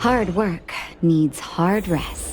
Hard work needs hard rest.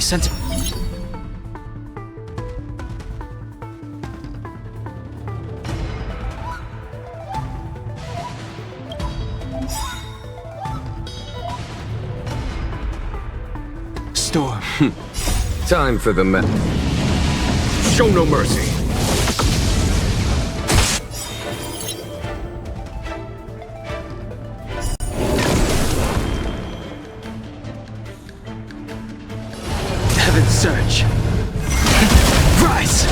sent... Storm. Time for the show no mercy. Heaven surge. Rise!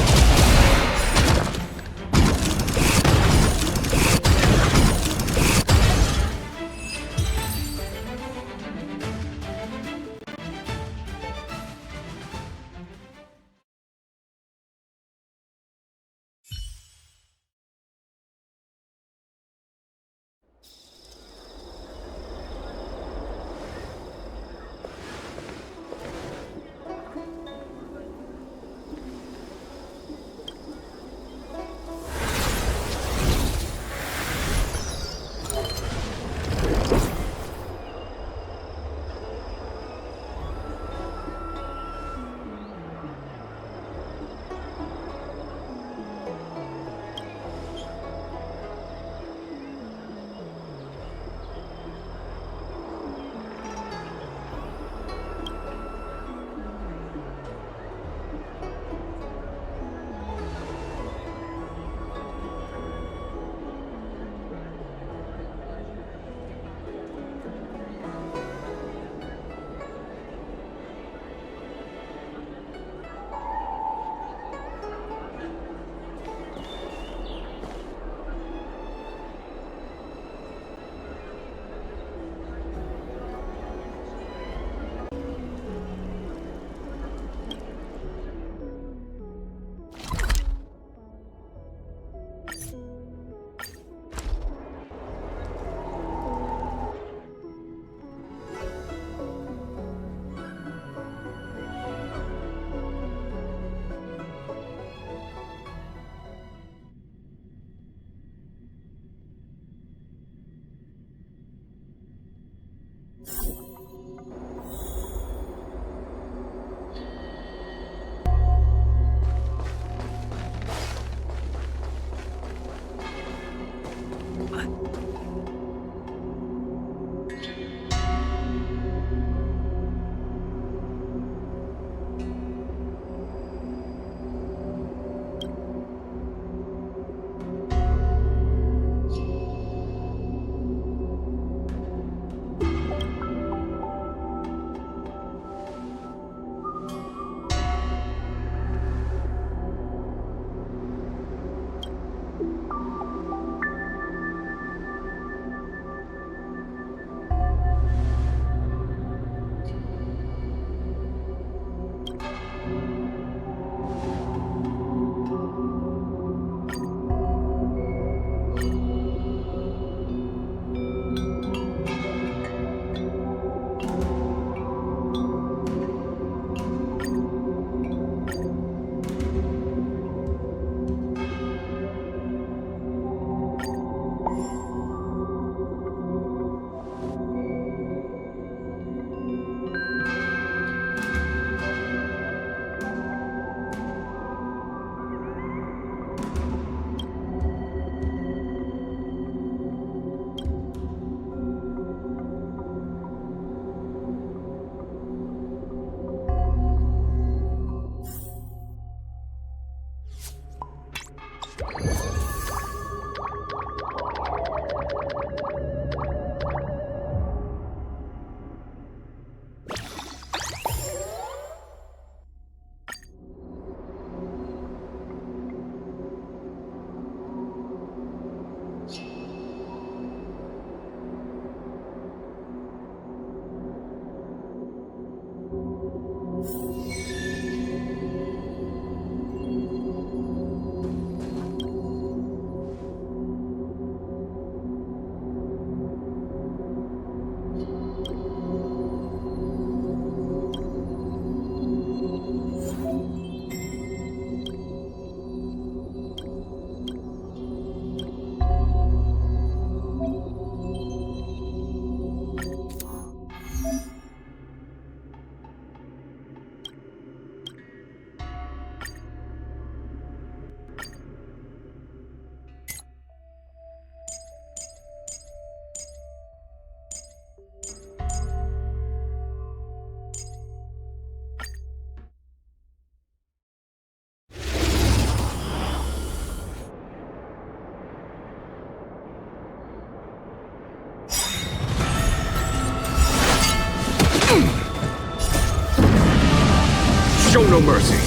Show no mercy.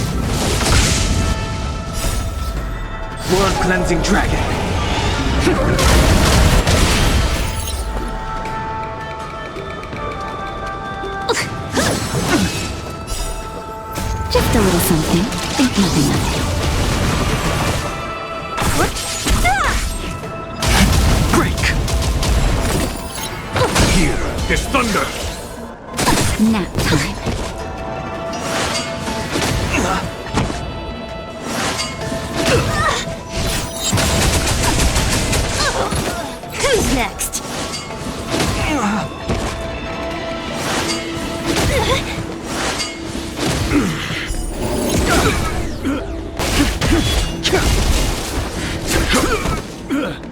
World-cleansing dragon. Just a little something. Think nothing of it. Break! Here is thunder. Nap time. Who's next?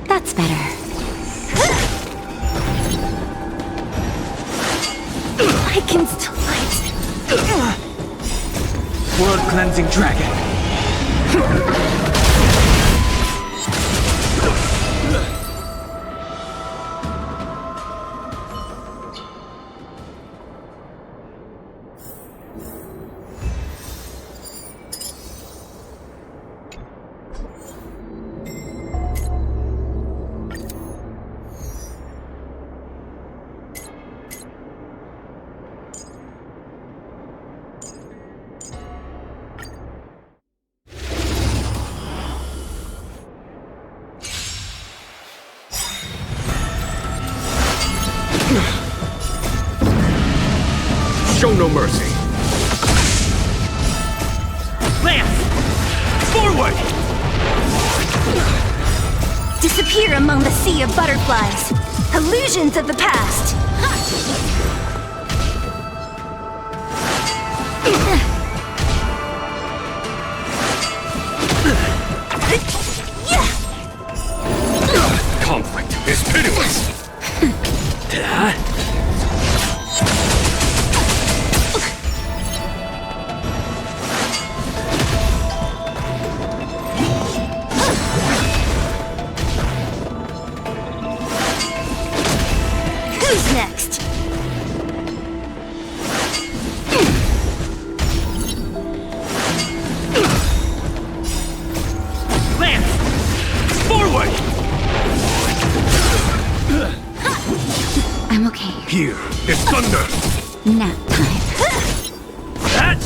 That's better. I can still fight. World-cleansing dragon. Show no mercy. Lance! Forward! Disappear among the sea of butterflies. Illusions of the past. Conflict is pitiless. Who's next? Lance! Forward! I'm okay. Here is thunder. Nap time. That!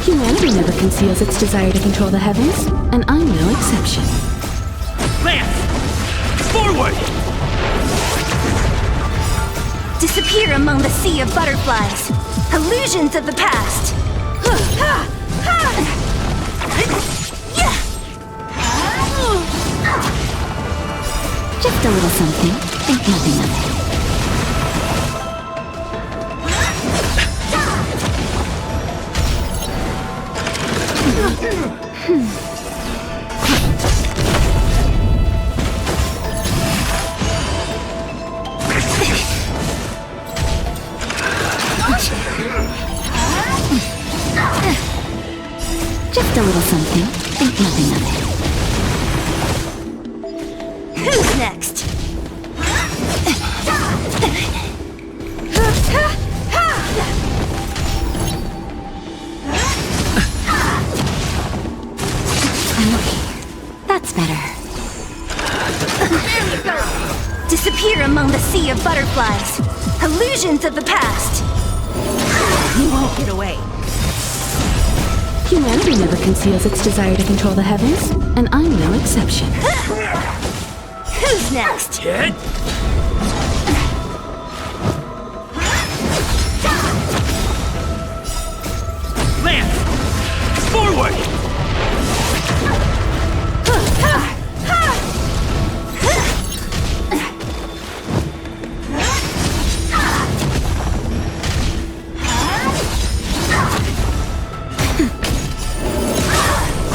Humanity never conceals its desire to control the heavens, and I'm no exception. Lance! Forward! Disappear among the sea of butterflies. Illusions of the past. Just a little something. Think nothing of it. Just a little something. Think nothing of it. Who's next? I'm okay. That's better. Disappear among the sea of butterflies. Illusions of the past. You won't get away. Humanity never conceals its desire to control the heavens, and I'm no exception. Who's next? Hit! Lance! Forward!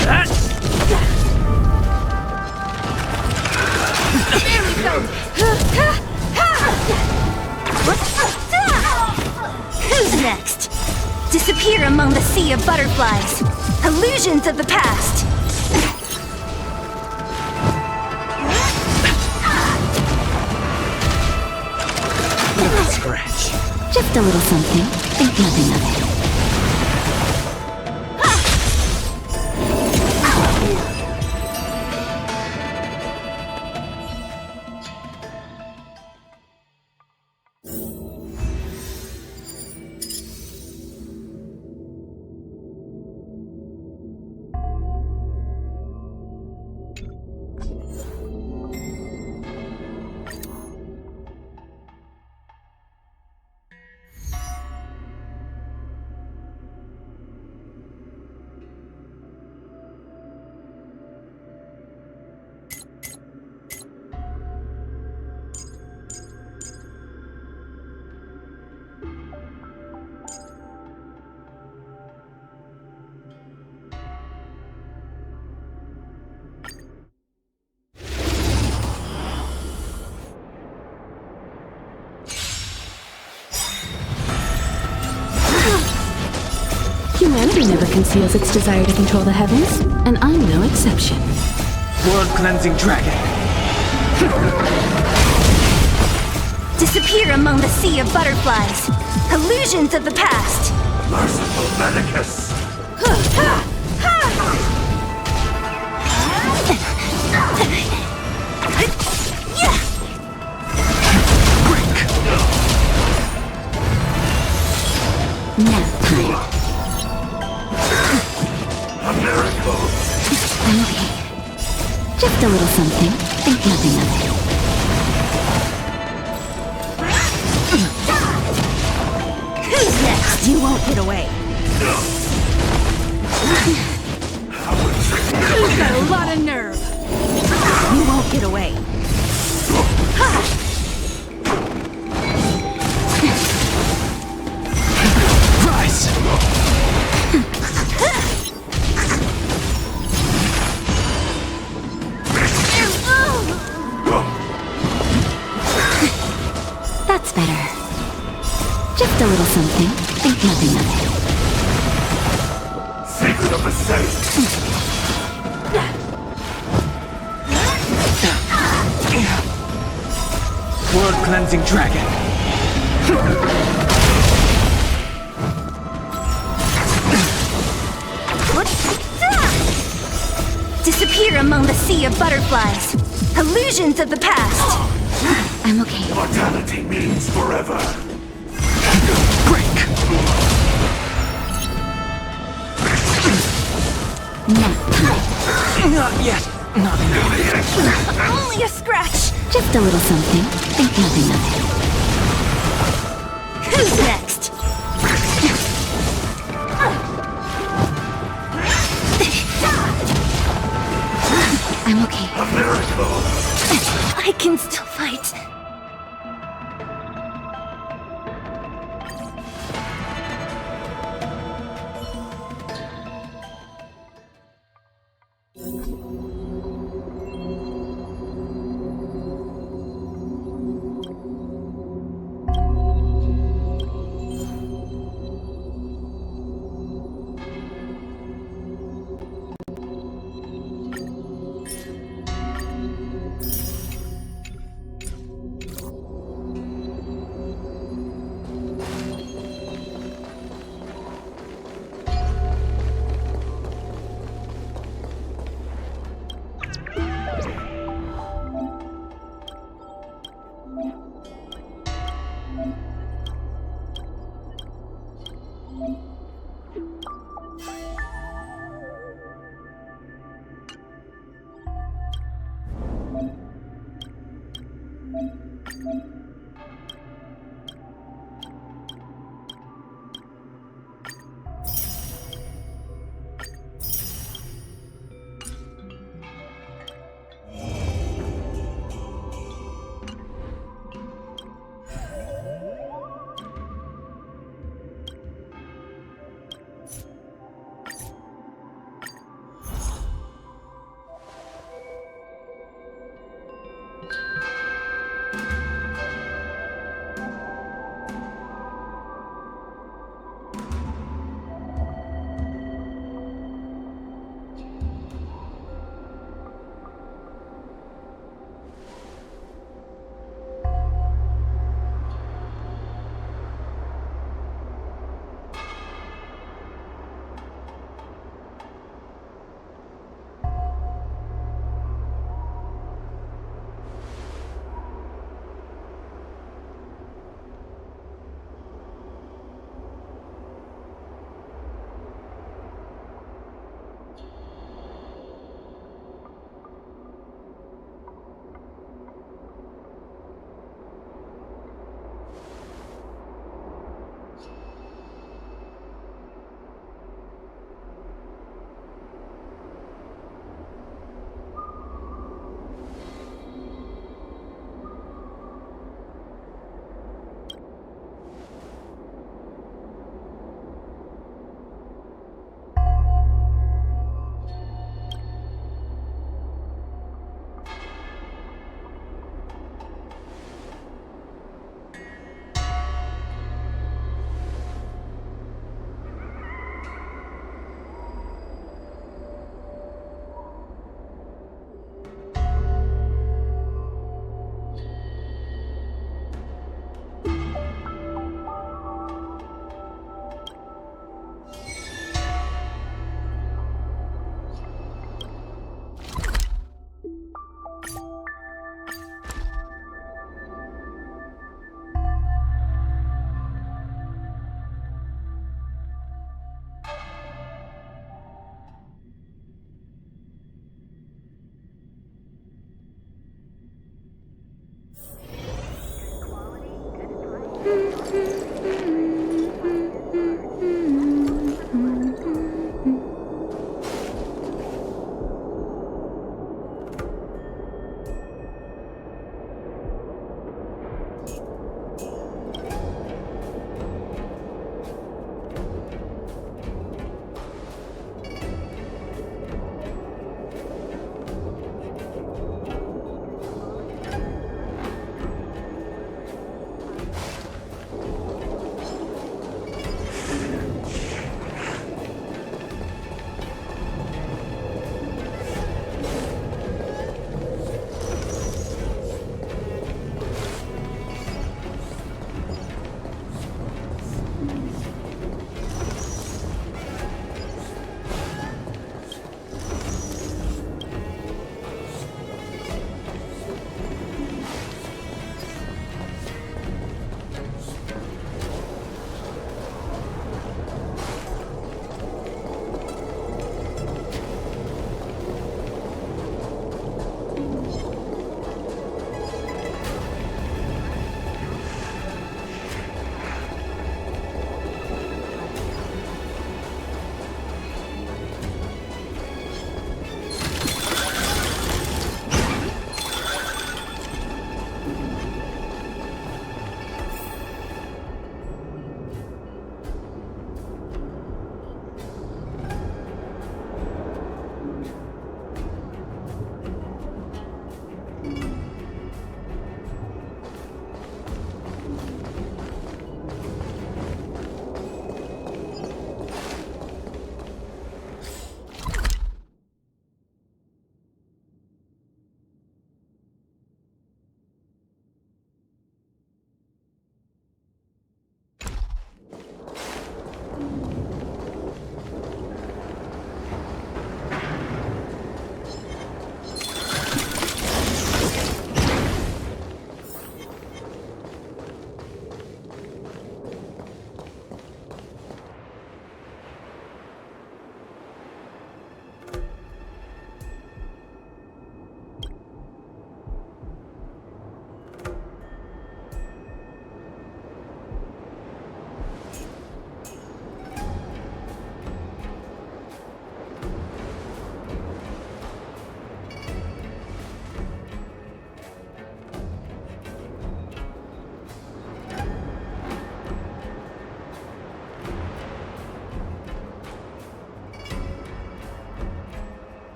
That! There we go! Who's next? Disappear among the sea of butterflies. Illusions of the past. Scratch. Just a little something. Think nothing of it. Humanity never conceals its desire to control the heavens, and I'm no exception. World-cleansing dragon. Disappear among the sea of butterflies. Illusions of the past. Merciful Medicus. Nap time. A miracle. I'm okay. Just a little something. Think nothing of it. Who's next? You won't get away. You've got a lot of nerve. You won't get away. Rise! That's better. Just a little something. Think nothing of it. Secret of the saint. World-cleansing dragon. Disappear among the sea of butterflies. Illusions of the past. I'm okay. Mortality means forever. Break! Nap time. Not yet. Not now. Only a scratch. Just a little something. Think nothing of it. Who's next? I'm okay. A miracle. I can still fight.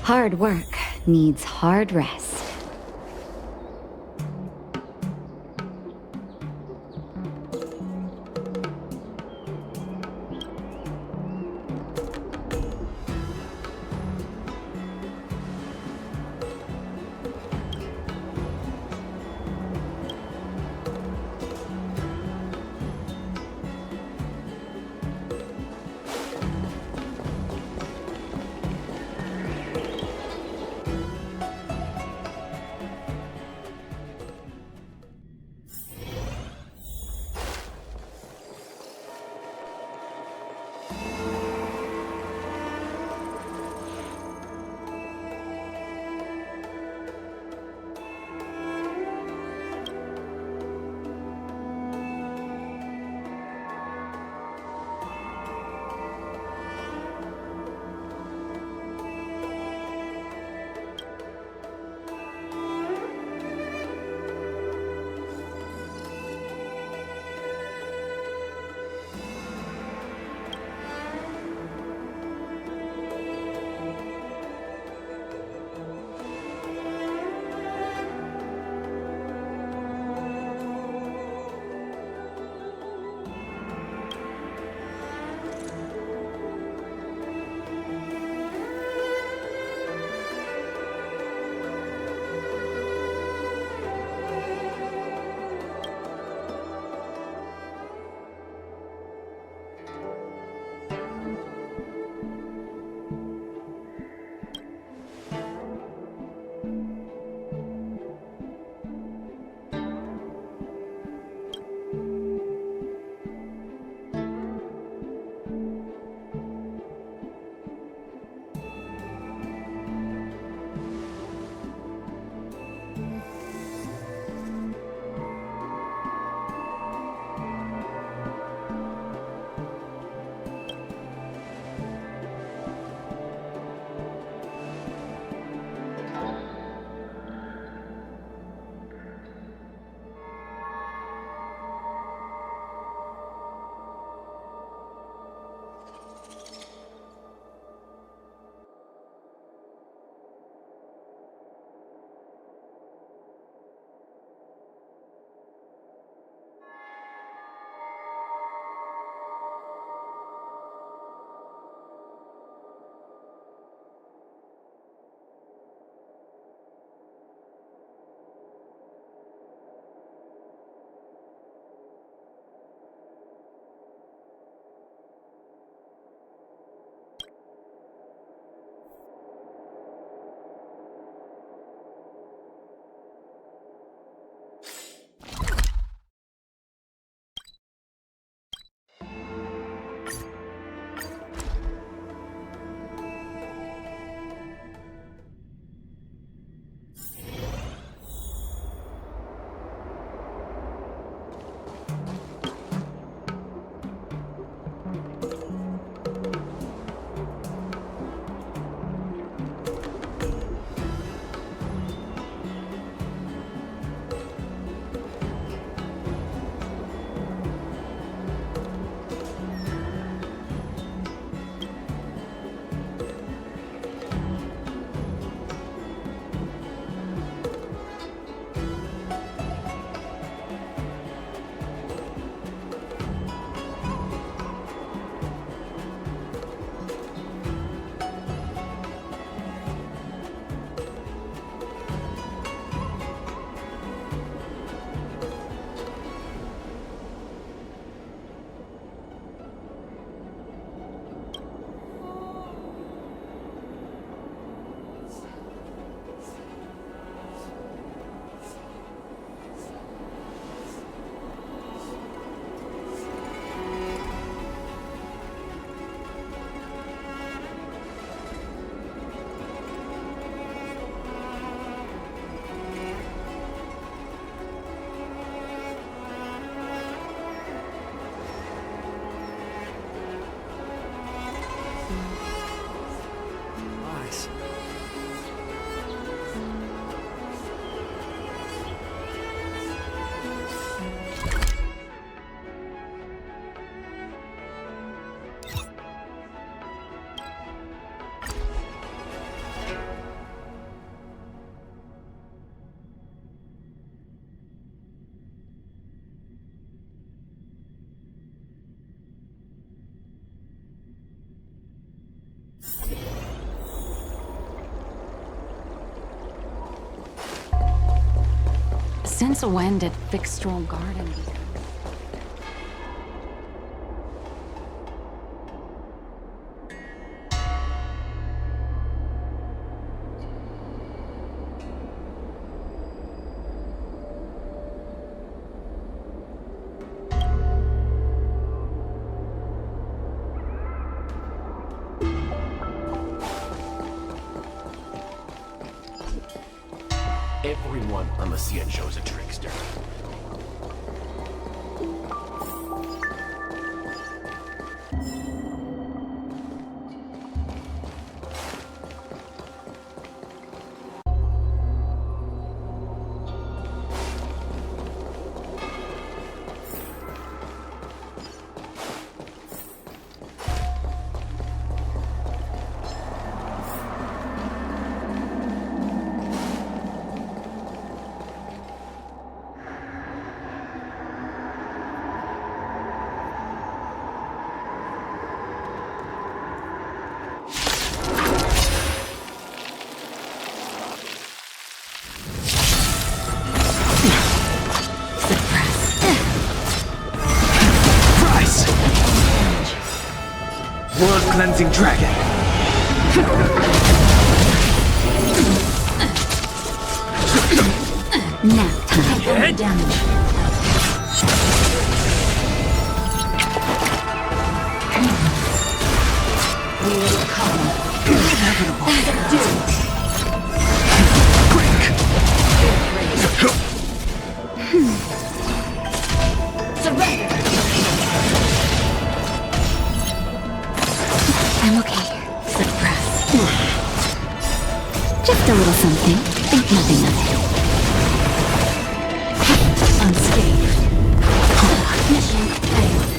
Hard work needs hard rest. Since when did Fixstral Garden become? Everyone on the Cian show's a trickster. World cleansing dragon. Now time. Head Damage. We will come. inevitable. Surrender. I'm okay. Suppress. Just a little something. Think nothing of it. Unscathed. Mission failed.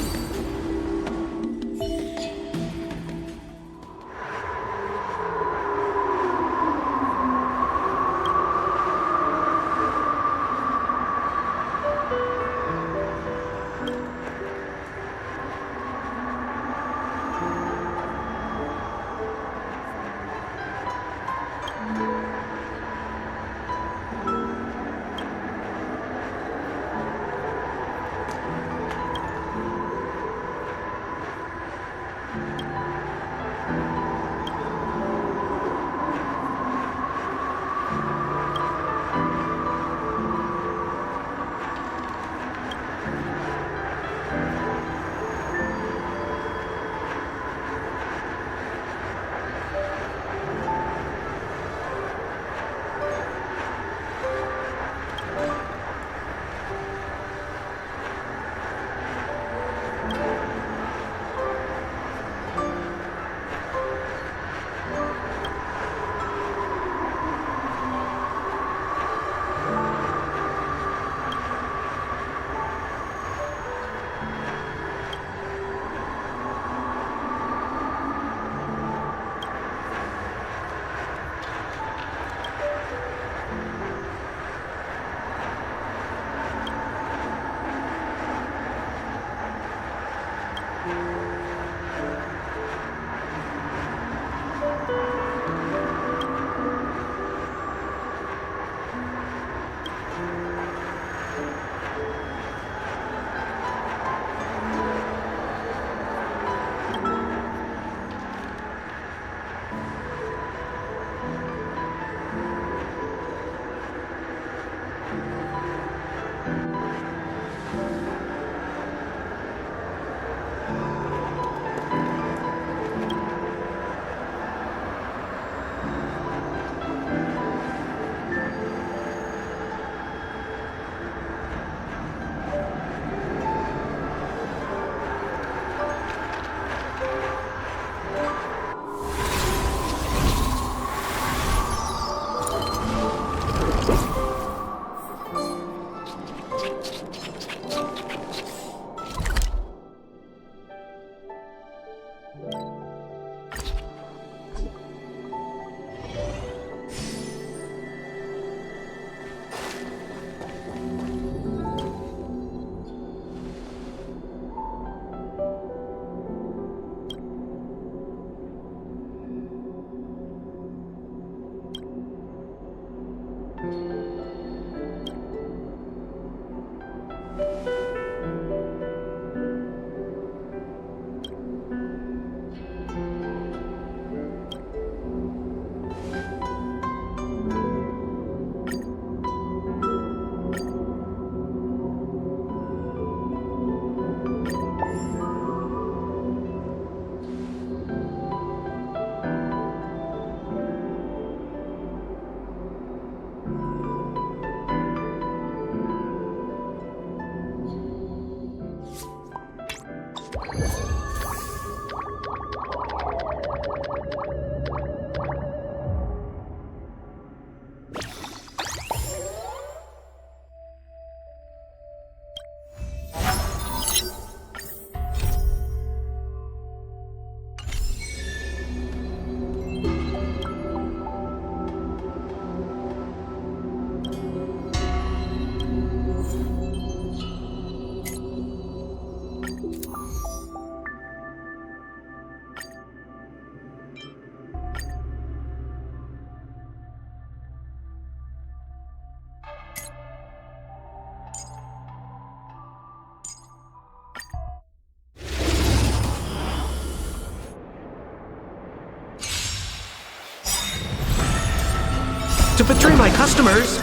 To betray my customers,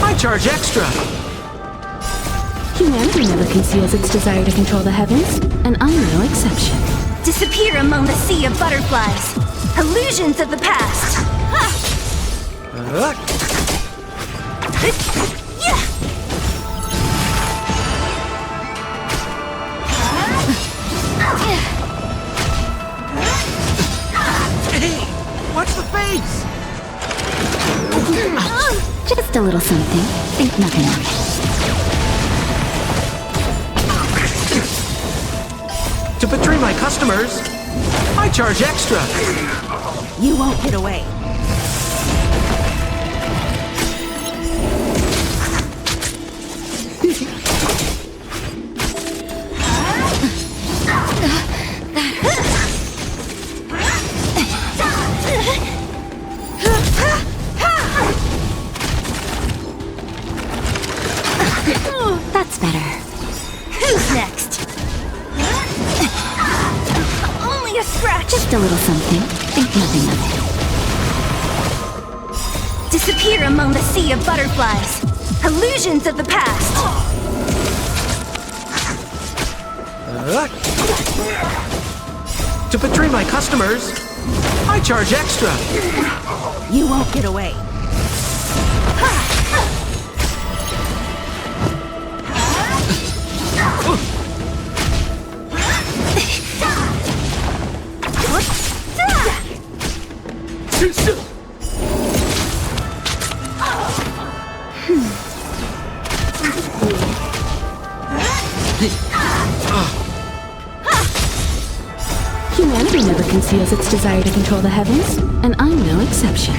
I charge extra. Humanity never conceals its desire to control the heavens, and I'm no exception. Disappear among the sea of butterflies. Illusions of the past. Hey, watch the face! Just a little something. Think nothing of it. To betray my customers, I charge extra. You won't get away. That's better. Who's next? Only a scratch. Just a little something. Think nothing of it. Disappear among the sea of butterflies. Illusions of the past. To betray my customers, I charge extra. You won't get away. Humanity never conceals its desire to control the heavens, and I'm no exception.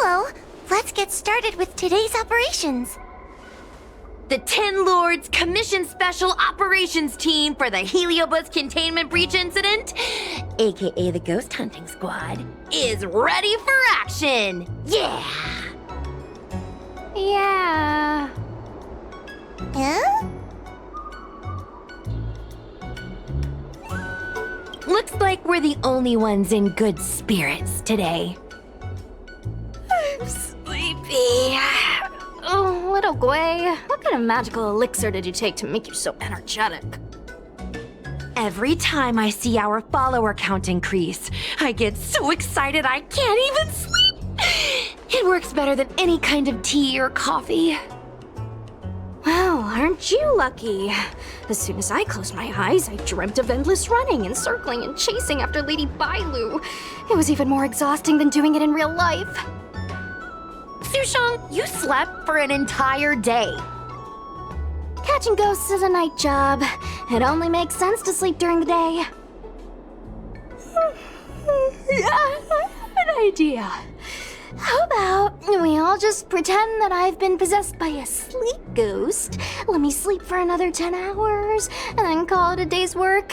Hello. Let's get started with today's operations. The Ten Lords Commission Special Operations Team for the Heliobus Containment Breach Incident, aka the Ghost Hunting Squad, is ready for action! Yeah! Yeah. Huh? Looks like we're the only ones in good spirits today. I'm sleepy. Oh, little Gwei, what kind of magical elixir did you take to make you so energetic? Every time I see our follower count increase, I get so excited I can't even sleep! It works better than any kind of tea or coffee. Wow, aren't you lucky? As soon as I closed my eyes, I dreamt of endless running and circling and chasing after Lady Bailu. It was even more exhausting than doing it in real life. Sushang, you slept for an entire day. Catching ghosts is a night job. It only makes sense to sleep during the day. Yeah, I have an idea. How about we all just pretend that I've been possessed by a sleep ghost? Let me sleep for another 10 hours, and then call it a day's work.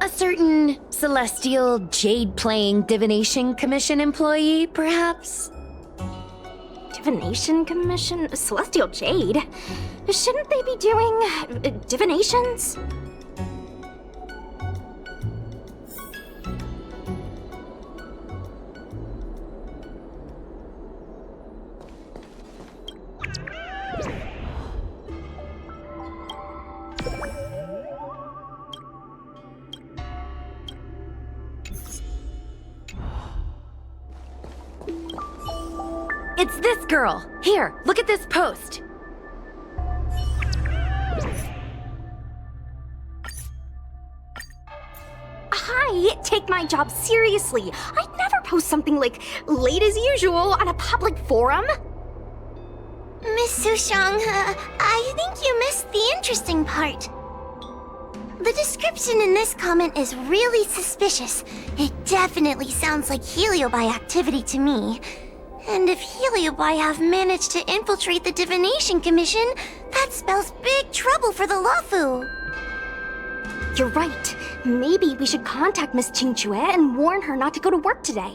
A certain celestial jade-playing divination commission employee, perhaps? Divination Commission? Celestial Jade? Shouldn't they be doing divinations? It's this girl. Here, look at this post. Hi, take my job seriously. I'd never post something like late as usual on a public forum. Miss Sushang, I think you missed the interesting part. The description in this comment is really suspicious. It definitely sounds like Heliobi activity to me. And if Heliobi have managed to infiltrate the Divination Commission, that spells big trouble for the Luofu. You're right. Maybe we should contact Miss Qingchue and warn her not to go to work today.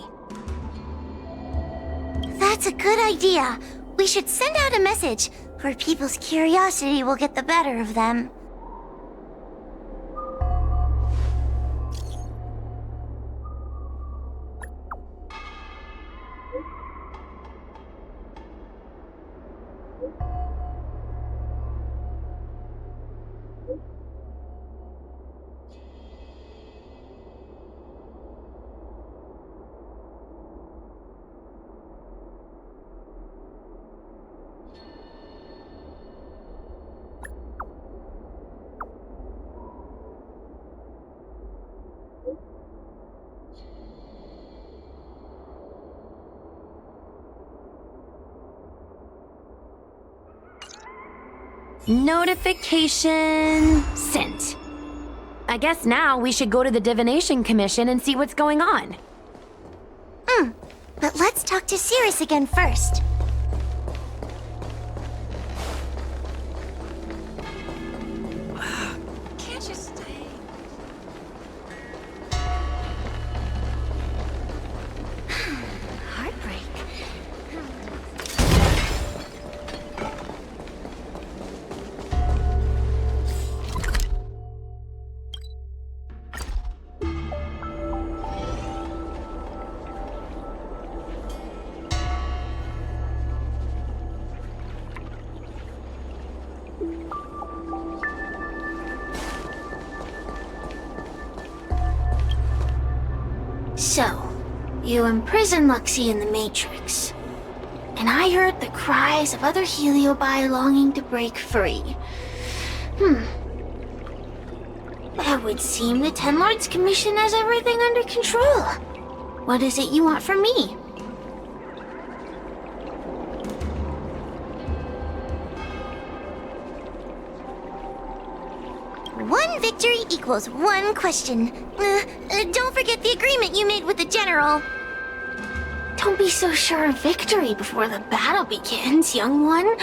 That's a good idea. We should send out a message, or people's curiosity will get the better of them. Notification sent. I guess now we should go to the Divination Commission and see what's going on. But let's talk to Cirrus again first. Can't you stay? Heartbreak. So, you imprisoned Luxie in the Matrix. And I heard the cries of other Heliobi longing to break free. It would seem the Ten Lords Commission has everything under control. What is it you want from me? One victory equals one question. Don't forget the agreement you made with the General. Don't be so sure of victory before the battle begins, young one.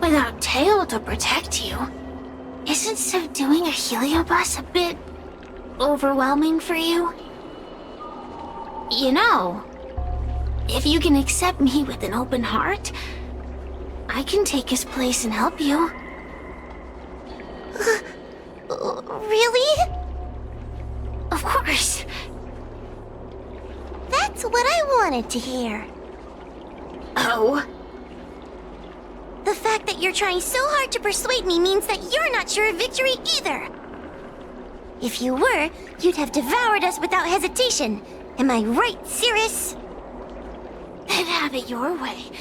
Without Tail to protect you, isn't subduing a Heliobus a bit overwhelming for you? You know, if you can accept me with an open heart, I can take his place and help you. Really? Of course. That's what I wanted to hear. Oh? The fact that you're trying so hard to persuade me means that you're not sure of victory either. If you were, you'd have devoured us without hesitation. Am I right, Cirrus? Then have it your way.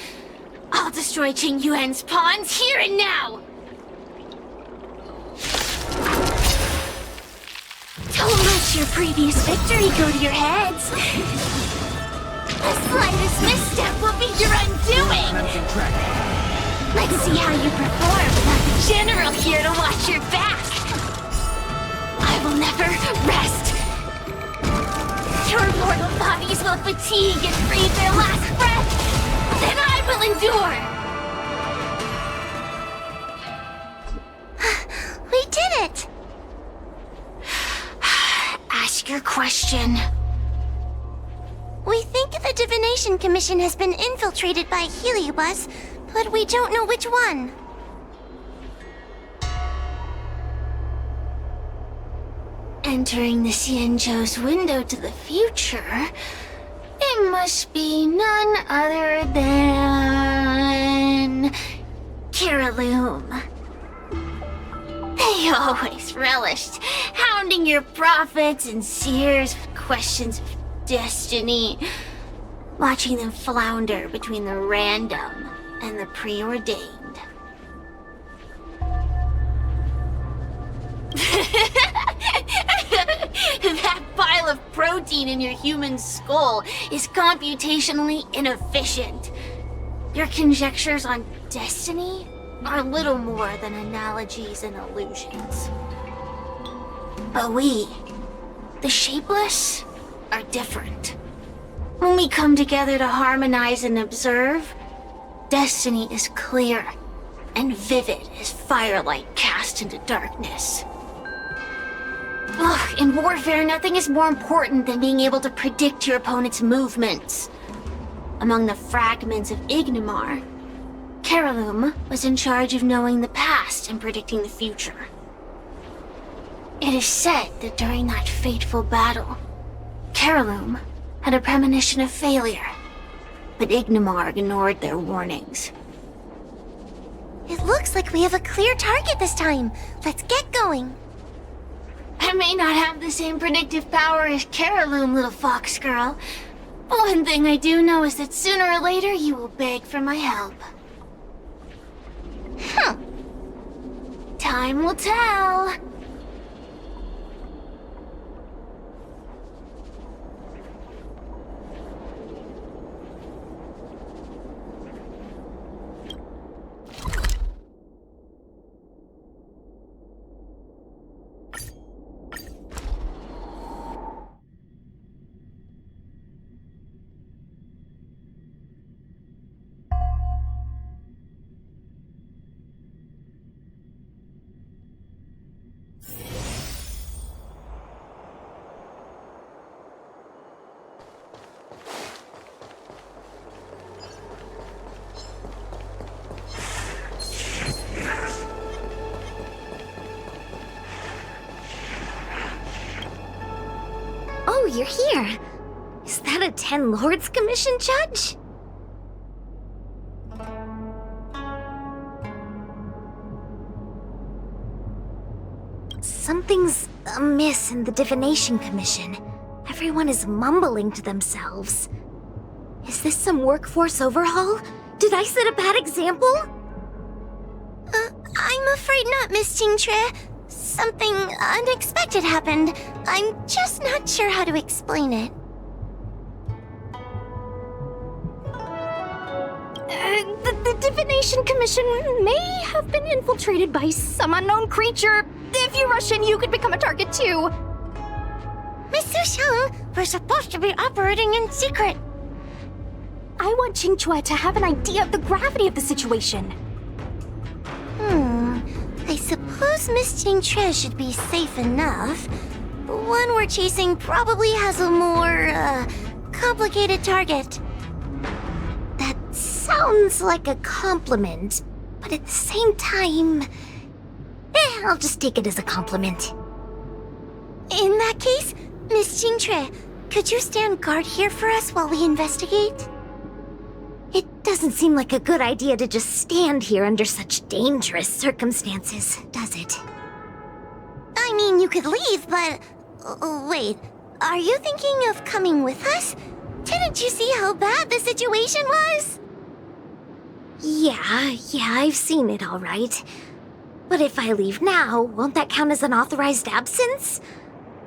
I'll destroy Qing Yuan's pawns here and now! Don't let your previous victory go to your heads. The slightest misstep will be your undoing. Let's see how you perform without the General here to watch your back. I will never rest. Your mortal bodies will fatigue and breathe their last breath. Then I will endure. We did it! Ask your question. We think the Divination Commission has been infiltrated by Heliobus, but we don't know which one. Entering the Xianzhou's window to the future, it must be none other than Kiraloom. They always relished hounding your prophets and seers with questions of destiny. watching them flounder between the random and the preordained. That pile of protein in your human skull is computationally inefficient. Your conjectures on destiny are little more than analogies and illusions. But we, the shapeless, are different. When we come together to harmonize and observe, destiny is clear and vivid as firelight cast into darkness. Ugh, in warfare, nothing is more important than being able to predict your opponent's movements. Among the fragments of Ignimar, Carolum was in charge of knowing the past and predicting the future. It is said that during that fateful battle, Carolum had a premonition of failure, but Ignimar ignored their warnings. It looks like we have a clear target this time. Let's get going. I may not have the same predictive power as Carolum, little fox girl. But one thing I do know is that sooner or later you will beg for my help. Time will tell. Oh, you're here. Is that a 10 Lords Commission judge? Something's amiss in the Divination Commission. Everyone is mumbling to themselves. Is this some workforce overhaul? Did I set a bad example? I'm afraid not, Miss Jingtre. Something unexpected happened. I'm just not sure how to explain it. The Divination Commission may have been infiltrated by some unknown creature. If you rush in, you could become a target too. Miss Sushang, we're supposed to be operating in secret. I want Qingchue to have an idea of the gravity of the situation. I suppose Miss Jingtre should be safe enough. The one we're chasing probably has a more, complicated target. That sounds like a compliment, but at the same time... I'll just take it as a compliment. In that case, Miss Jingtre, could you stand guard here for us while we investigate? It doesn't seem like a good idea to just stand here under such dangerous circumstances, does it? I mean, you could leave, but... wait, are you thinking of coming with us? Didn't you see how bad the situation was? Yeah, I've seen it all right. But if I leave now, won't that count as an authorized absence?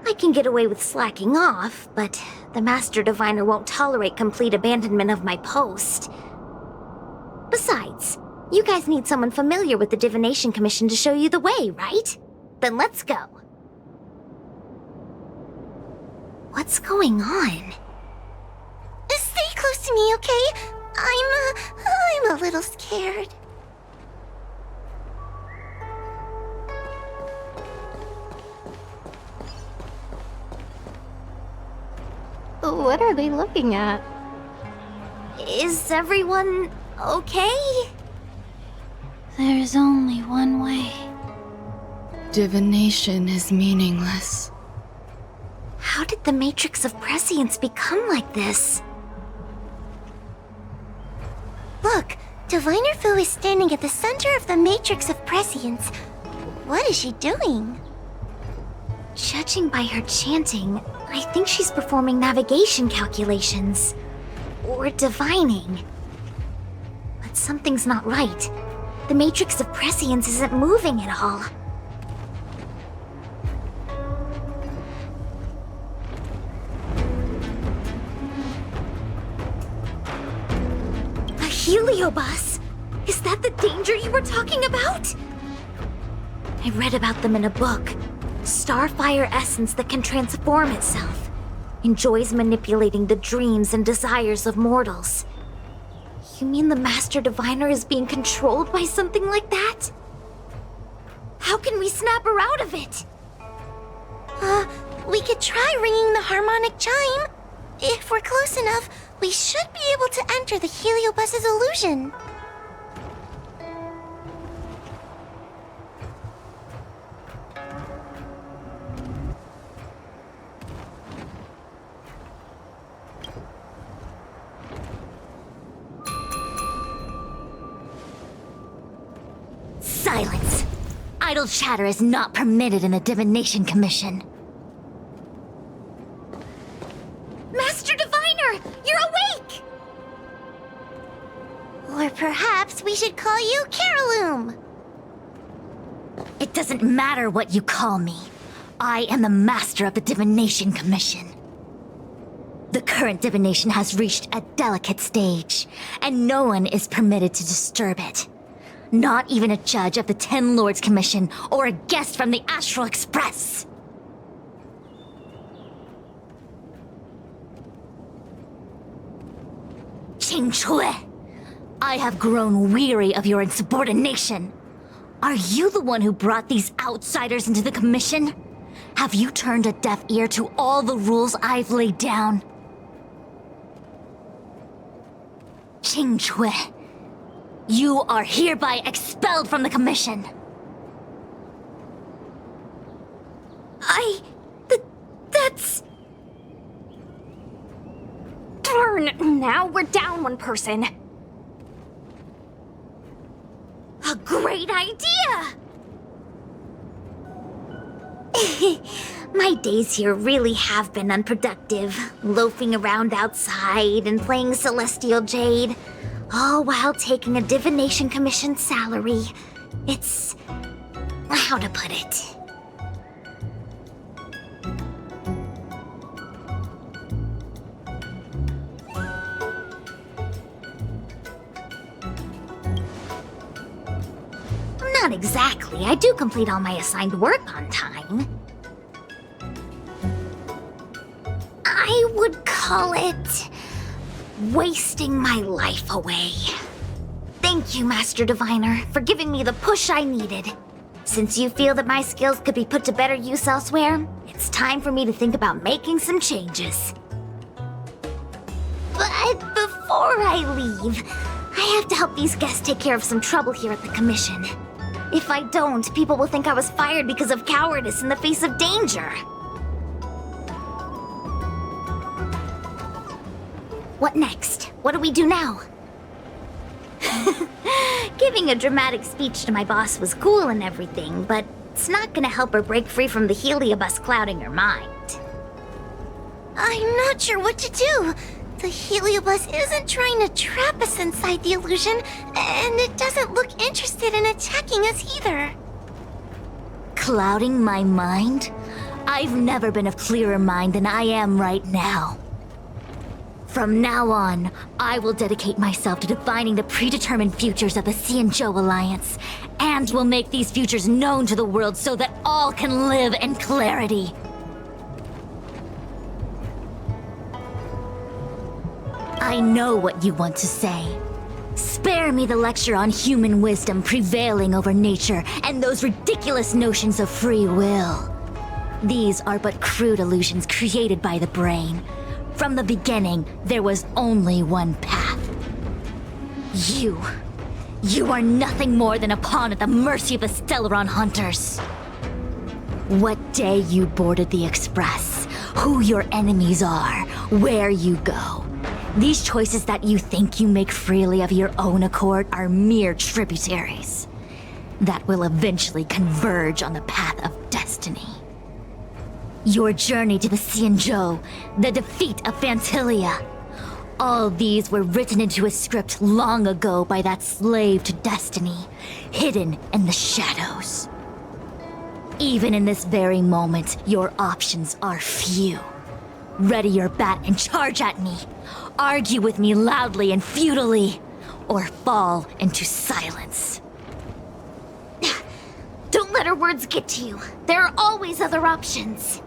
I can get away with slacking off, but the Master Diviner won't tolerate complete abandonment of my post. Besides, you guys need someone familiar with the Divination Commission to show you the way, right? Then let's go. What's going on? Stay close to me, okay? I'm a little scared. What are they looking at? Is everyone okay? There's only one way. Divination is meaningless. How did the Matrix of Prescience become like this? Look, Diviner Fu is standing at the center of the Matrix of Prescience. What is she doing? Judging by her chanting, I think she's performing navigation calculations. or divining. But something's not right. The matrix of prescience isn't moving at all. A heliobus? Is that the danger you were talking about? I read about them in a book. Starfire essence that can transform itself. Enjoys manipulating the dreams and desires of mortals. You mean the Master Diviner is being controlled by something like that? How can we snap her out of it? We could try ringing the harmonic chime. If we're close enough, we should be able to enter the heliobus's illusion. Silence! Idle chatter is not permitted in the Divination Commission. Master Diviner, you're awake! Or perhaps we should call you Caroloom. It doesn't matter what you call me. I am the master of the Divination Commission. The current divination has reached a delicate stage, and no one is permitted to disturb it. Not even a judge of the Ten Lords Commission or a guest from the Astral Express. Qing Chui, I have grown weary of your insubordination. Are you the one who brought these outsiders into the Commission? Have you turned a deaf ear to all the rules I've laid down? Qing Chui, you are hereby expelled from the Commission. That's... Darn, now we're down one person. A great idea! My days here really have been unproductive, loafing around outside and playing Celestial Jade, all while taking a Divination Commission salary. It's... how to put it? Not exactly. I do complete all my assigned work on time. I would call it... wasting my life away. Thank you, Master Diviner, for giving me the push I needed. Since you feel that my skills could be put to better use elsewhere, it's time for me to think about making some changes. But before I leave, I have to help these guests take care of some trouble here at the Commission. If I don't, people will think I was fired because of cowardice in the face of danger. What next? What do we do now? Giving a dramatic speech to my boss was cool and everything, but it's not gonna help her break free from the heliobus clouding her mind. I'm not sure what to do. The heliobus isn't trying to trap us inside the illusion, and it doesn't look interested in attacking us either. Clouding my mind? I've never been of clearer mind than I am right now. From now on, I will dedicate myself to defining the predetermined futures of the Xianzhou Alliance, and will make these futures known to the world so that all can live in clarity. I know what you want to say. Spare me the lecture on human wisdom prevailing over nature and those ridiculous notions of free will. These are but crude illusions created by the brain. From the beginning, there was only one path. You are nothing more than a pawn at the mercy of the Stellaron hunters. What day you boarded the Express, who your enemies are, where you go. These choices that you think you make freely of your own accord are mere tributaries that will eventually converge on the path of destiny. Your journey to the Xianzhou, the defeat of Fantilia, All these were written into a script long ago by that slave to destiny, hidden in the shadows. Even in this very moment, your options are few. Ready your bat and charge at me. Argue with me loudly and futilely, or fall into silence. Don't let her words get to you. There are always other options.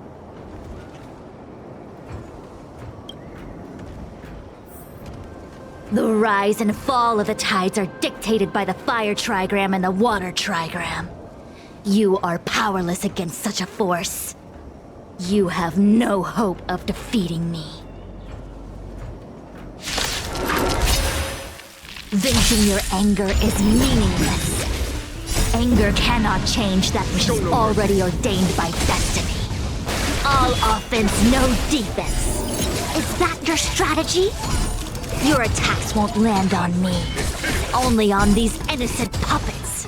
The rise and fall of the tides are dictated by the fire trigram and the water trigram. You are powerless against such a force. You have no hope of defeating me. Venting your anger is meaningless. Anger cannot change that which is already ordained by destiny. All offense, no defense. Is that your strategy? Your attacks won't land on me, only on these innocent puppets.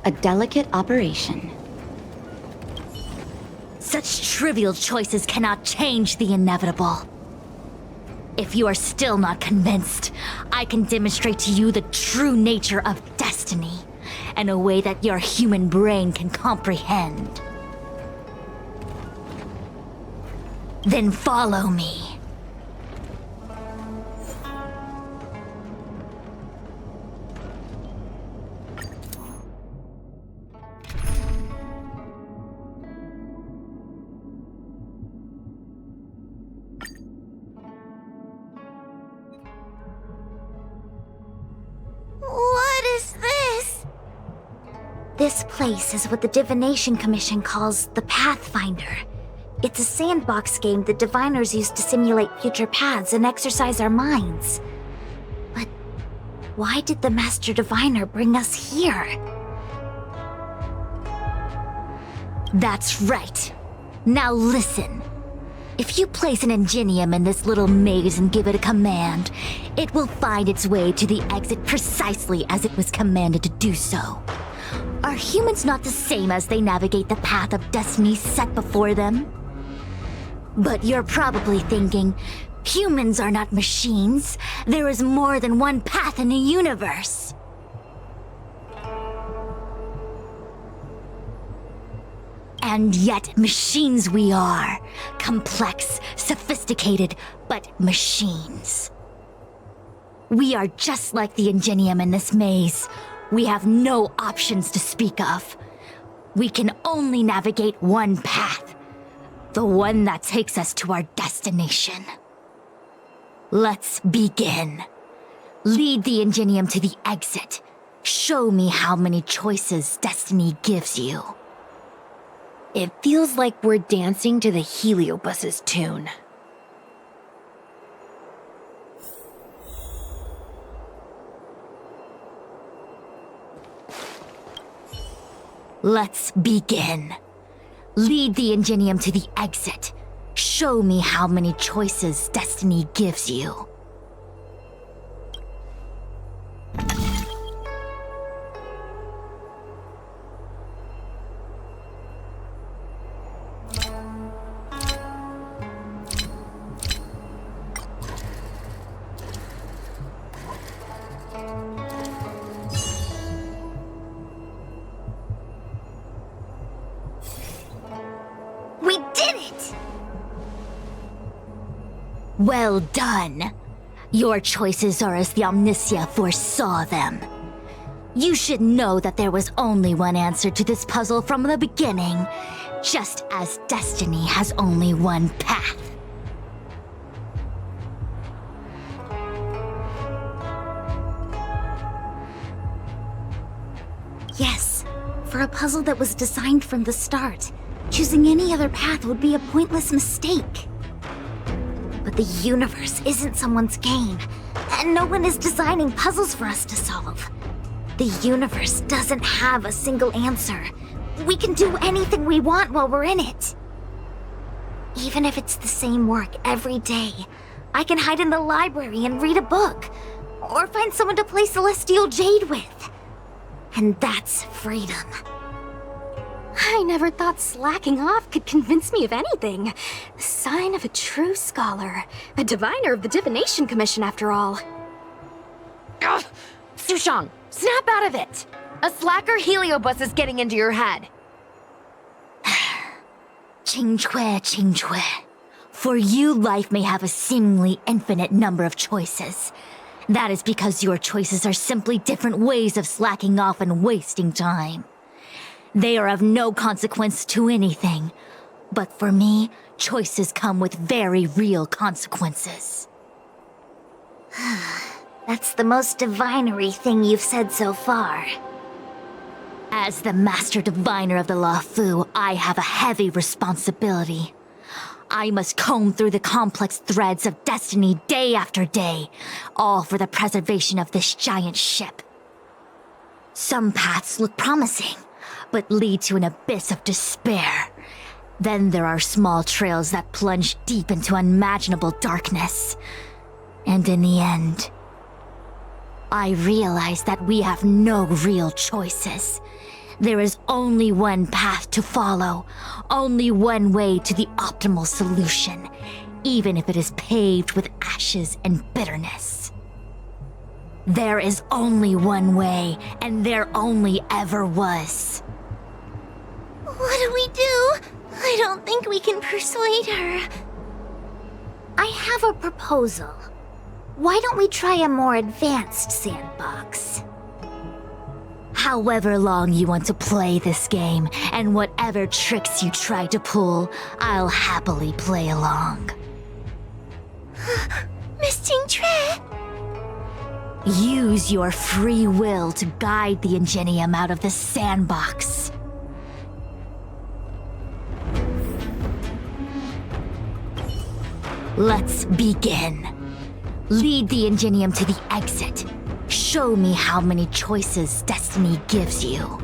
A delicate operation. Such trivial choices cannot change the inevitable. If you are still not convinced, I can demonstrate to you the true nature of destiny in a way that your human brain can comprehend. Then follow me. What is this? This place is what the Divination Commission calls the Pathfinder. It's a sandbox game that diviners use to simulate future paths and exercise our minds. But why did the Master Diviner bring us here? That's right. Now listen. If you place an ingenium in this little maze and give it a command, it will find its way to the exit precisely as it was commanded to do so. Are humans not the same as they navigate the path of destiny set before them? But you're probably thinking, humans are not machines. There is more than one path in the universe. And yet, machines we are. Complex, sophisticated, but machines. We are just like the ingenium in this maze. We have no options to speak of. We can only navigate one path. The one that takes us to our destination. Let's begin. Lead the ingenium to the exit. Show me how many choices destiny gives you. It feels like we're dancing to the Heliobus's tune. Let's begin. Lead the ingenium to the exit. Show me how many choices destiny gives you. We did it! Well done. Your choices are as the Omniscia foresaw them. You should know that there was only one answer to this puzzle from the beginning, just as destiny has only one path. Yes, for a puzzle that was designed from the start, choosing any other path would be a pointless mistake. But the universe isn't someone's game, and no one is designing puzzles for us to solve. The universe doesn't have a single answer. We can do anything we want while we're in it. Even if it's the same work every day, I can hide in the library and read a book, or find someone to play Celestial Jade with. And that's freedom. I never thought slacking off could convince me of anything. The sign of a true scholar. A diviner of the Divination Commission, after all. Ugh! Sushang, snap out of it! A slacker heliobus is getting into your head. Qingque. For you, life may have a seemingly infinite number of choices. That is because your choices are simply different ways of slacking off and wasting time. They are of no consequence to anything. But for me, choices come with very real consequences. That's the most divinery thing you've said so far. As the Master Diviner of the Luofu, I have a heavy responsibility. I must comb through the complex threads of destiny day after day, all for the preservation of this giant ship. Some paths look promising, but lead to an abyss of despair. Then there are small trails that plunge deep into unimaginable darkness. And in the end, I realize that we have no real choices. There is only one path to follow, only one way to the optimal solution, even if it is paved with ashes and bitterness. There is only one way, and there only ever was. What do we do? I don't think we can persuade her. I have a proposal. Why don't we try a more advanced sandbox? However long you want to play this game, and whatever tricks you try to pull, I'll happily play along. Miss Qingque! Use your free will to guide the Ingenium out of the sandbox. Let's begin. Lead the Ingenium to the exit. Show me how many choices destiny gives you.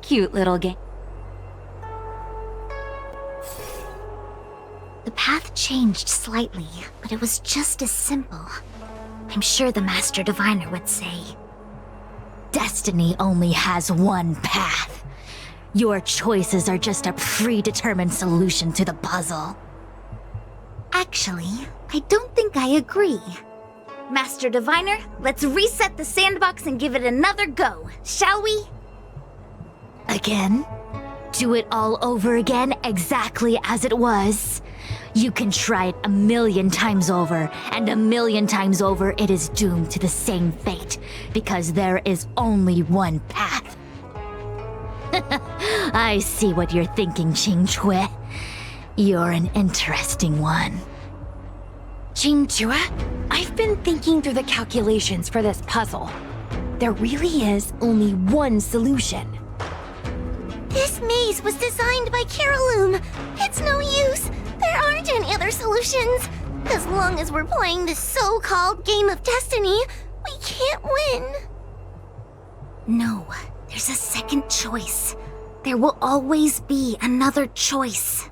Cute little game. The path changed slightly, but it was just as simple. I'm sure the Master Diviner would say. Destiny only has one path. Your choices are just a predetermined solution to the puzzle. Actually, I don't think I agree. Master Diviner, let's reset the sandbox and give it another go, shall we? Again? Do it all over again exactly as it was? You can try it 1,000,000 times over, and 1,000,000 times over it is doomed to the same fate, because there is only one path. I see what you're thinking, Qingque. You're an interesting one. Qingque, I've been thinking through the calculations for this puzzle. There really is only one solution. This maze was designed by Caroloom. It's no use. There aren't any other solutions. As long as we're playing this so-called game of destiny, we can't win. No, there's a second choice. There will always be another choice.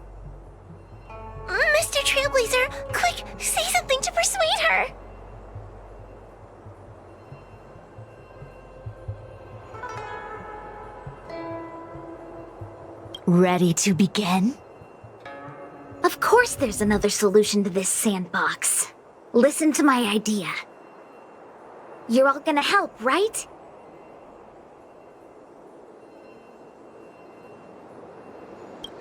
Mr. Trailblazer, quick, say something to persuade her. Ready to begin? Of course there's another solution to this sandbox. Listen to my idea. You're all gonna help, right?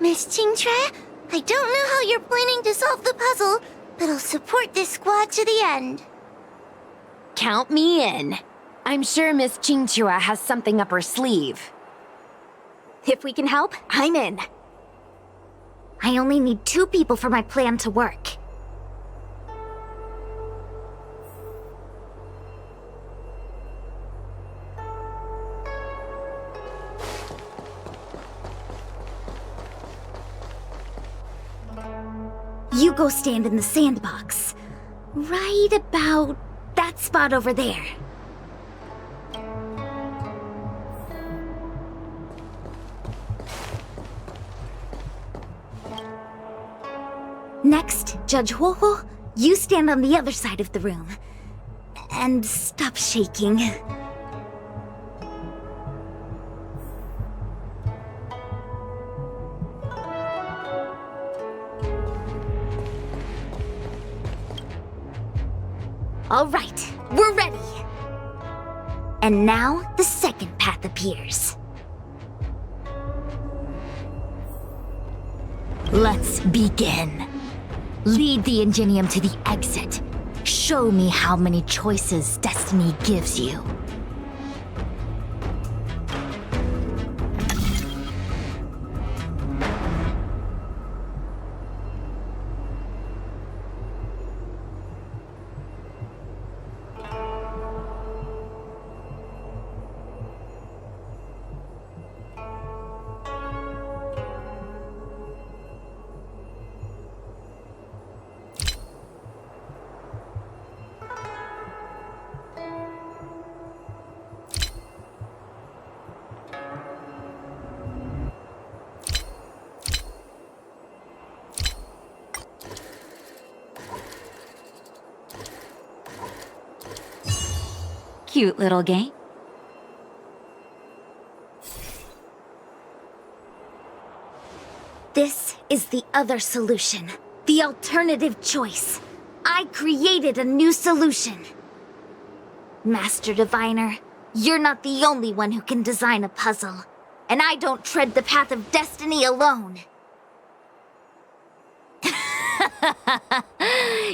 Miss Qingque, I don't know how you're planning to solve the puzzle, but I'll support this squad to the end. Count me in. I'm sure Miss Qingque has something up her sleeve. If we can help, I'm in. I only need 2 people for my plan to work. You go stand in the sandbox. Right about that spot over there. Next, Judge Huohuo, you stand on the other side of the room. And stop shaking. All right, we're ready. And now, the second path appears. Let's begin. Lead the Ingenium to the exit. Show me how many choices destiny gives you. Cute little game. This is the other solution. The alternative choice. I created a new solution. Master Diviner, you're not the only one who can design a puzzle. And I don't tread the path of destiny alone.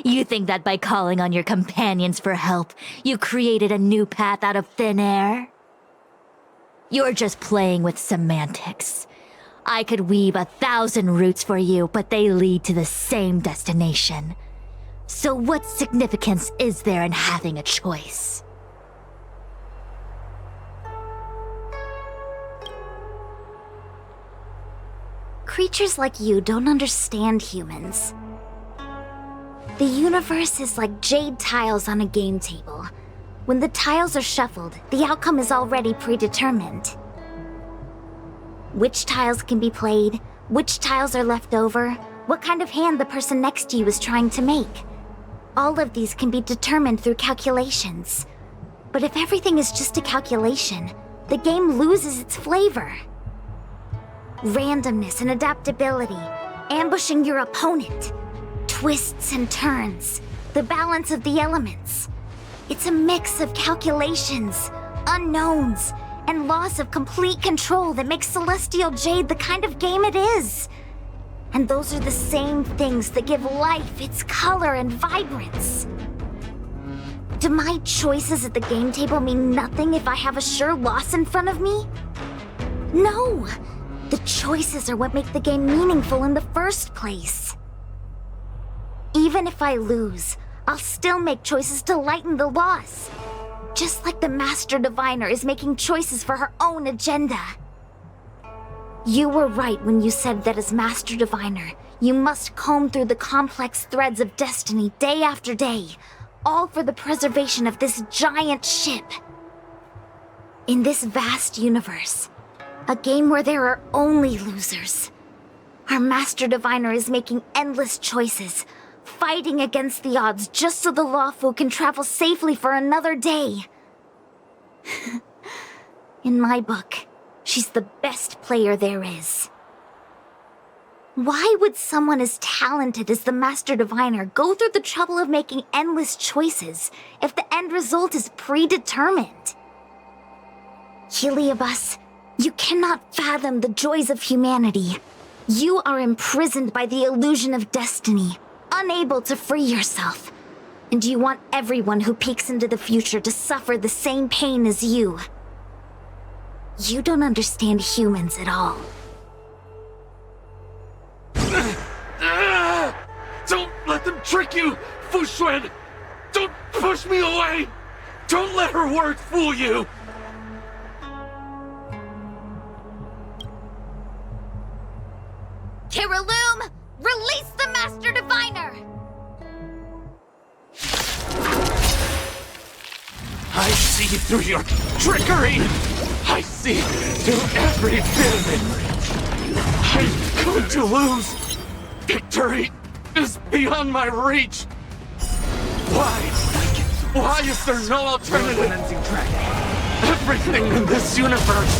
You think that by calling on your companions for help, you created a new path out of thin air? You're just playing with semantics. I could weave 1,000 routes for you, but they lead to the same destination. So what significance is there in having a choice? Creatures like you don't understand humans. The universe is like jade tiles on a game table. When the tiles are shuffled, the outcome is already predetermined. Which tiles can be played, which tiles are left over, what kind of hand the person next to you is trying to make. All of these can be determined through calculations. But if everything is just a calculation, the game loses its flavor. Randomness and adaptability, ambushing your opponent, twists and turns, the balance of the elements. It's a mix of calculations, unknowns, and loss of complete control that makes Celestial Jade the kind of game it is. And those are the same things that give life its color and vibrance. Do my choices at the game table mean nothing if I have a sure loss in front of me? No! The choices are what make the game meaningful in the first place. Even if I lose, I'll still make choices to lighten the loss. Just like the Master Diviner is making choices for her own agenda. You were right when you said that as Master Diviner, you must comb through the complex threads of destiny day after day, all for the preservation of this giant ship. In this vast universe, a game where there are only losers, our Master Diviner is making endless choices, fighting against the odds just so the Lawfu can travel safely for another day. In my book, she's the best player there is. Why would someone as talented as the Master Diviner go through the trouble of making endless choices if the end result is predetermined? Heliobus, you cannot fathom the joys of humanity. You are imprisoned by the illusion of destiny, unable to free yourself. And you want everyone who peeks into the future to suffer the same pain as you. You don't understand humans at all. Don't let them trick you, Fuxuan! Don't push me away! Don't let her words fool you! Kiraloom, release the Master Diviner! I see through your trickery! I see through every bit of it! I'm going to lose! Victory is beyond my reach! Why? Why is there no alternative? Everything in this universe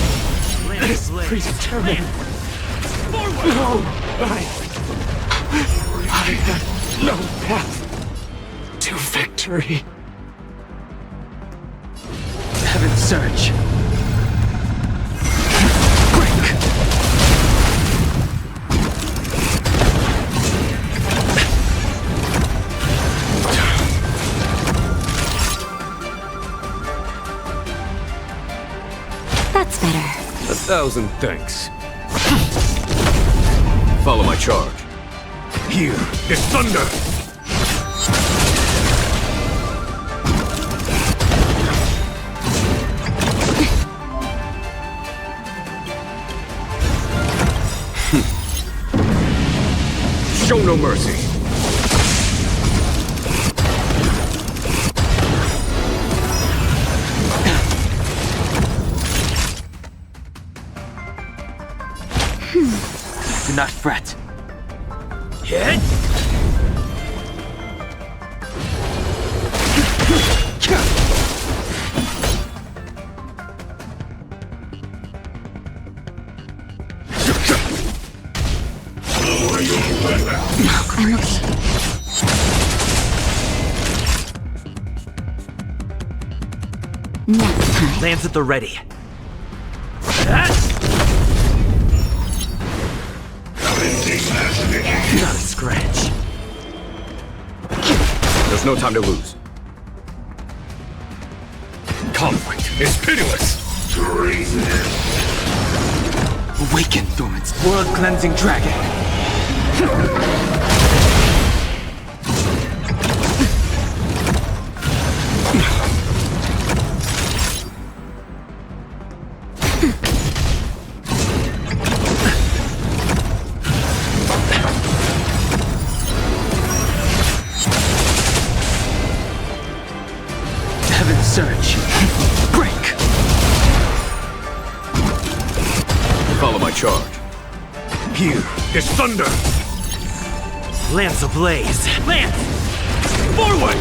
is predetermined. No! I have no path to victory. Heaven's Surge. That's better. 1,000 thanks. Follow my charge. Here is thunder! Show no mercy. Do not fret. Hit! I'm okay. Next time. Lance at the ready. Not a scratch. There's no time to lose. Conflict is pitiless! Treason! Awaken, Thorman's world-cleansing dragon. Heaven's Surge. Break! Follow my charge. Here is thunder! Lance ablaze. Lance! Forward!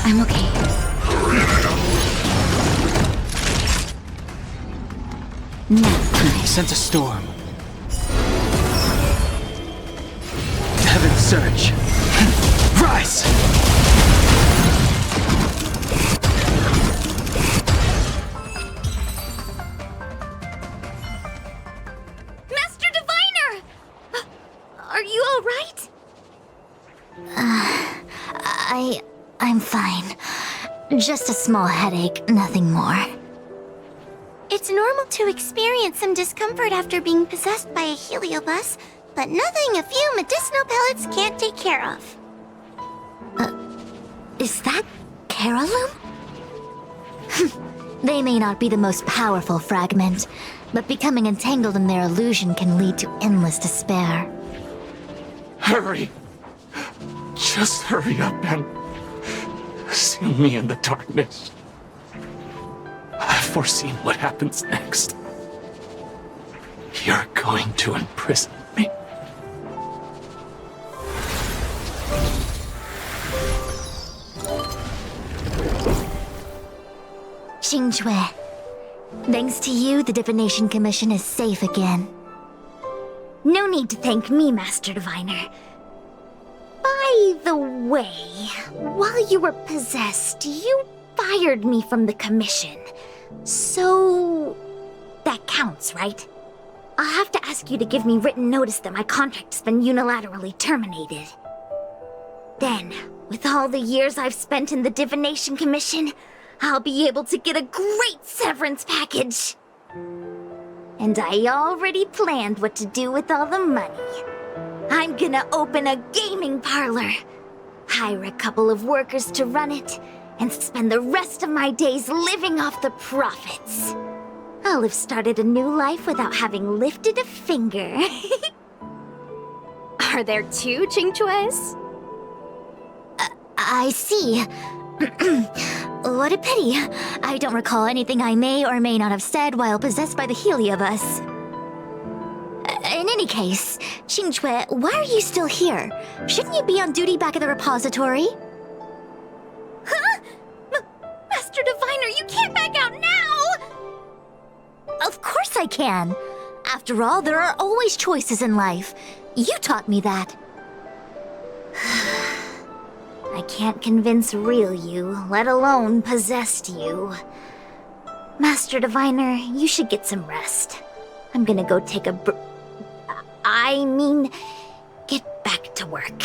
I'm okay. Next time. Sense a storm. Heaven's Surge. Rise! Master Diviner! Are you all right? I'm fine. Just a small headache, nothing more. It's normal to experience some discomfort after being possessed by a heliobus, but nothing a few medicinal pellets can't take care of. Is that Carolum? They may not be the most powerful fragment, but becoming entangled in their illusion can lead to endless despair. Hurry! Just hurry up and seal me in the darkness. I've foreseen what happens next. You're going to imprison me. Xingque. Thanks to you, the Divination Commission is safe again. No need to thank me, Master Diviner. By the way, while you were possessed, you fired me from the commission. So... that counts, right? I'll have to ask you to give me written notice that my contract's been unilaterally terminated. Then, with all the years I've spent in the Divination Commission, I'll be able to get a great severance package. And I already planned what to do with all the money. I'm gonna open a gaming parlor, hire a couple of workers to run it, and spend the rest of my days living off the profits. I'll have started a new life without having lifted a finger. Are there two Xingques? I see. What a pity. I don't recall anything I may or may not have said while possessed by the Heliobus. In any case, Xingque, why are you still here? Shouldn't you be on duty back at the repository? Huh? Master Diviner, you can't back out now! Of course I can. After all, there are always choices in life. You taught me that. I can't convince real you, let alone possessed you. Master Diviner, you should get some rest. I'm gonna go take a get back to work.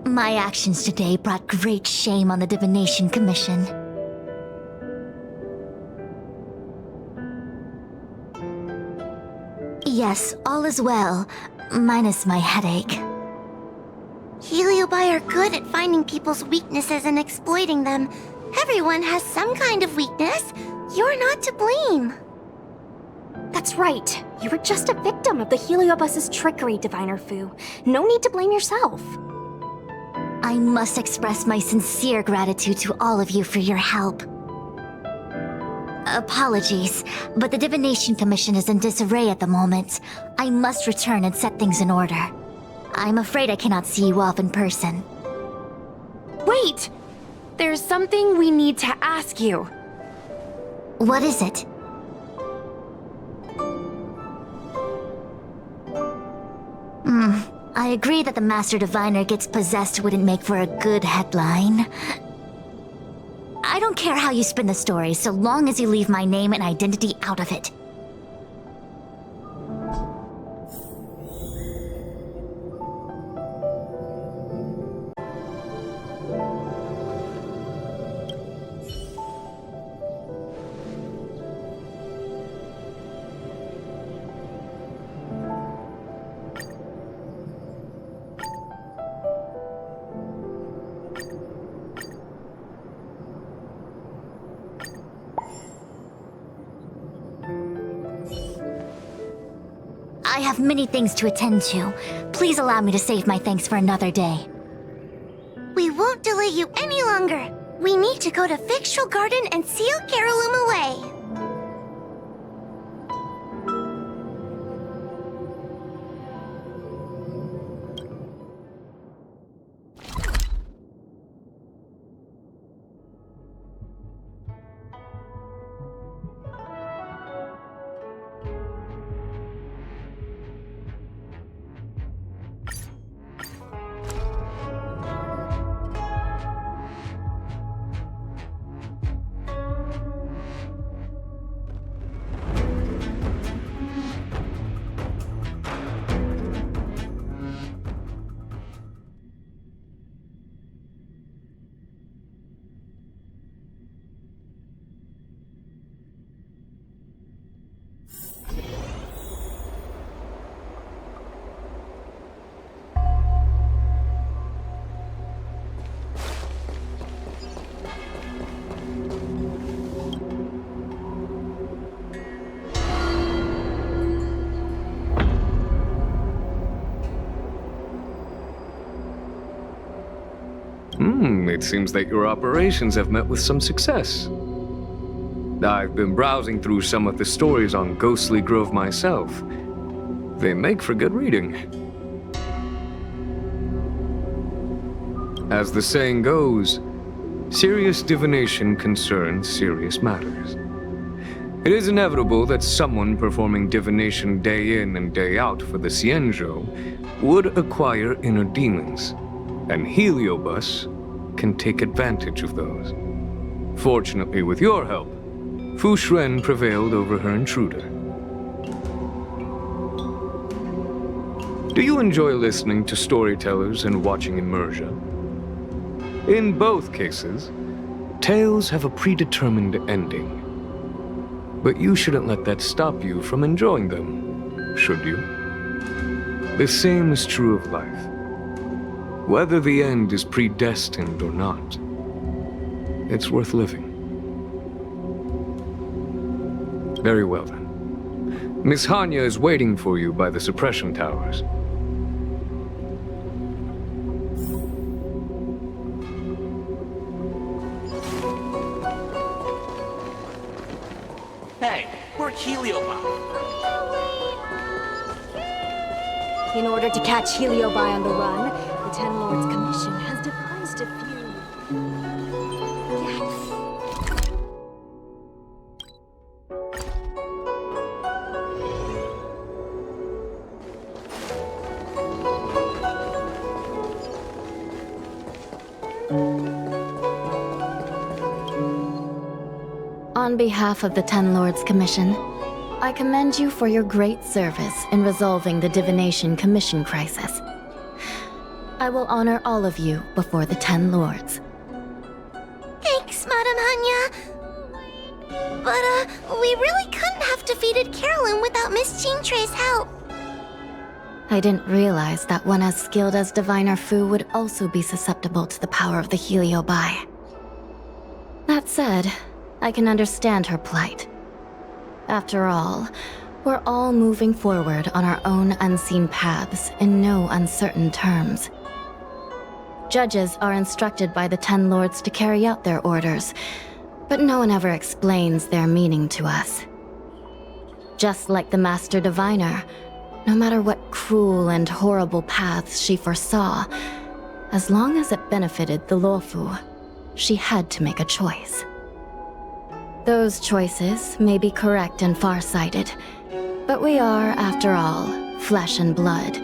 My actions today brought great shame on the Divination Commission. Yes, all is well, minus my headache. Heliobi are good at finding people's weaknesses and exploiting them. Everyone has some kind of weakness. You're not to blame. That's right. You were just a victim of the Heliobus's trickery, Diviner Fu. No need to blame yourself. I must express my sincere gratitude to all of you for your help. Apologies, but the Divination Commission is in disarray at the moment. I must return and set things in order. I'm afraid I cannot see you off in person. Wait! There's something we need to ask you. What is it? I agree that the Master Diviner gets possessed wouldn't make for a good headline. I don't care how you spin the story, so long as you leave my name and identity out of it. I have many things to attend to. Please allow me to save my thanks for another day. We won't delay you any longer. We need to go to Fictional Garden and seal Carolum away. It seems that your operations have met with some success. I've been browsing through some of the stories on Ghostly Grove myself. They make for good reading. As the saying goes, serious divination concerns serious matters. It is inevitable that someone performing divination day in and day out for the Cienjo would acquire inner demons, and Heliobus can take advantage of those. Fortunately, with your help, Fu Shren prevailed over her intruder. Do you enjoy listening to storytellers and watching immersion? In both cases, tales have a predetermined ending. But you shouldn't let that stop you from enjoying them, should you? The same is true of life. Whether the end is predestined or not, it's worth living. Very well then. Miss Hanya is waiting for you by the suppression towers. Hey, we're Heliobus. In order to catch Heliobi on the run, the Ten Lords Commission has devised a few... On behalf of the Ten Lords Commission, I commend you for your great service in resolving the Divination Commission crisis. I will honor all of you before the Ten Lords. Thanks, Madame Hanya. But, we really couldn't have defeated Carolyn without Miss Jean-Trey's help. I didn't realize that one as skilled as Diviner Fu would also be susceptible to the power of the Heliobi. That said, I can understand her plight. After all, we're all moving forward on our own unseen paths in no uncertain terms. Judges are instructed by the Ten Lords to carry out their orders, but no one ever explains their meaning to us. Just like the Master Diviner, no matter what cruel and horrible paths she foresaw, as long as it benefited the Luofu, she had to make a choice. Those choices may be correct and far-sighted, but we are, after all, flesh and blood,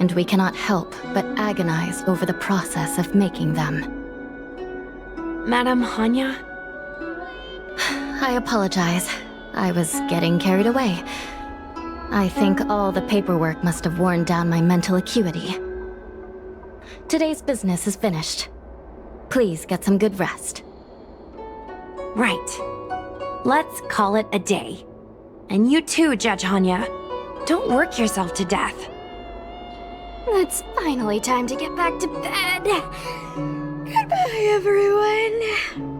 and we cannot help but agonize over the process of making them. Madame Hanya? I apologize. I was getting carried away. I think all the paperwork must have worn down my mental acuity. Today's business is finished. Please get some good rest. Right. Let's call it a day. And you too, Judge Hanya. Don't work yourself to death. It's finally time to get back to bed. Goodbye, everyone.